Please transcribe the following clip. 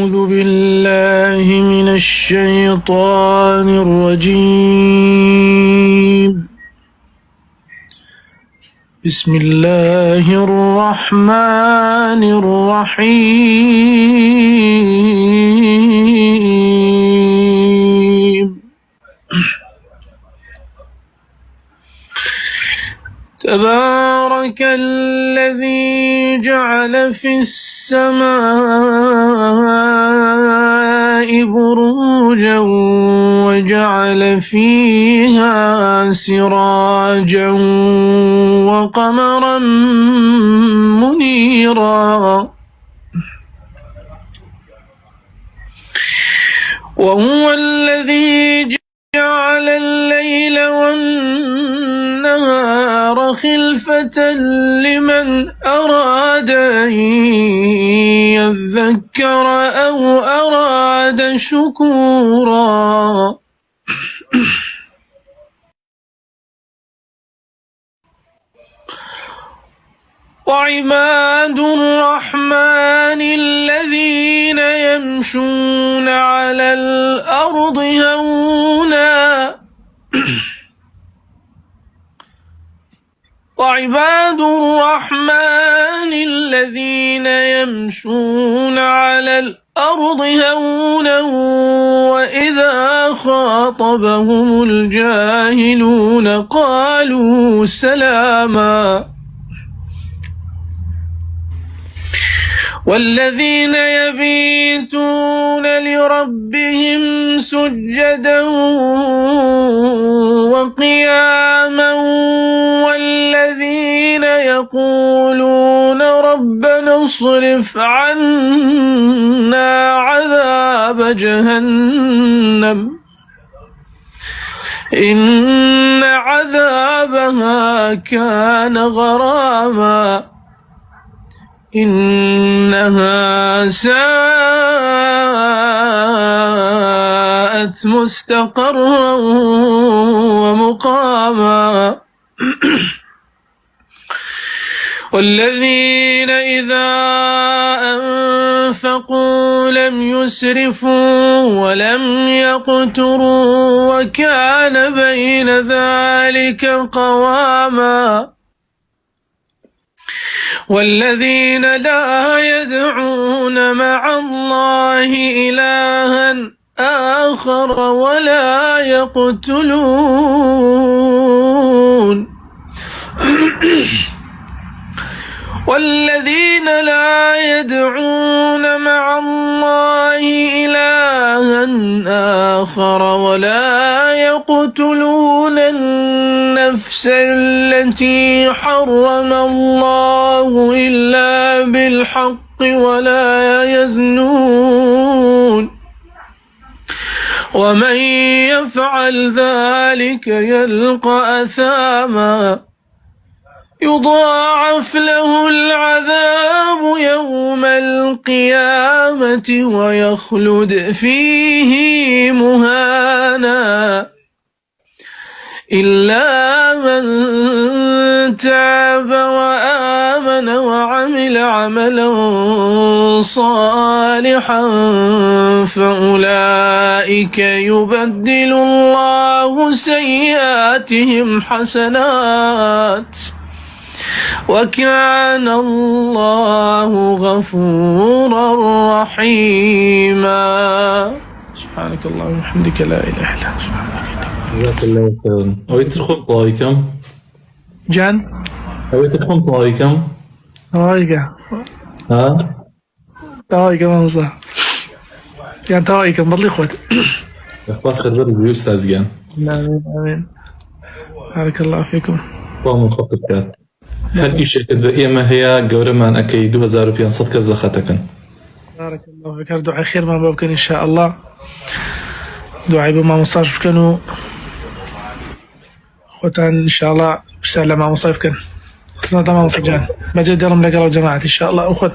أعوذ بالله من الشيطان الرجيم. بسم الله الرحمن الرحيم. تبارك الذي جعل في السماء بروجا وجعل فيها سراجا وقمرا منيرا وهو الذي جعل الليل والنهار خلفة لمن أراد أن يذكر أو أراد شكورا. وعباد الرحمن الذين يمشون على الأرض هونا وعباد الرحمن الذين يمشون على الأرض هونا وإذا خاطبهم الجاهلون قالوا سلاما. والذين يبيتون لربهم سجدا وقياما والذين يقولون ربنا اصرف عنا عذاب جهنم إن عذابها كان غراما إنها ساءت مستقرا ومقاما. والذين إذا أنفقوا لم يسرفوا ولم يقتروا وكان بين ذلك قواما. والذين لا يدعون مع الله إلها آخر ولا يقتلون والذين لا يدعون مع الله إلها آخر ولا يقتلون النفس التي حرم الله إلا بالحق ولا يزنون ومن يفعل ذلك يلقى أثاما يضاعف له العذاب يوم القيامة ويخلد فيه مهانا إلا من تاب وآمن وعمل عملا صالحا فأولئك يبدل الله سيئاتهم حسنات وكان الله غفورا رحيما. سبحانك اللهم وبحمدك لا إله إلا أنت جزاك الله خيرا. أويت تدخل طايكم؟ جان؟ أويت تدخل طايكم؟ طايكة. ها؟ طايكة منصة. يعني طايكة بطلي خوت. أخبار خير زي أستاذ جان. آمين آمين. بارك الله فيكم. طعم خطبكات. هل إيش كذا ما هي جورمان أكيد 2500 كذا لختكن. بارك الله فيك. دعاء خير ما بابكن إن شاء الله. دعاء بما مصارف كانوا خوتان إن شاء الله بسالة ما مصارف كان. تمام مصجان. مجد يرم لك جماعة إن شاء الله أخوت.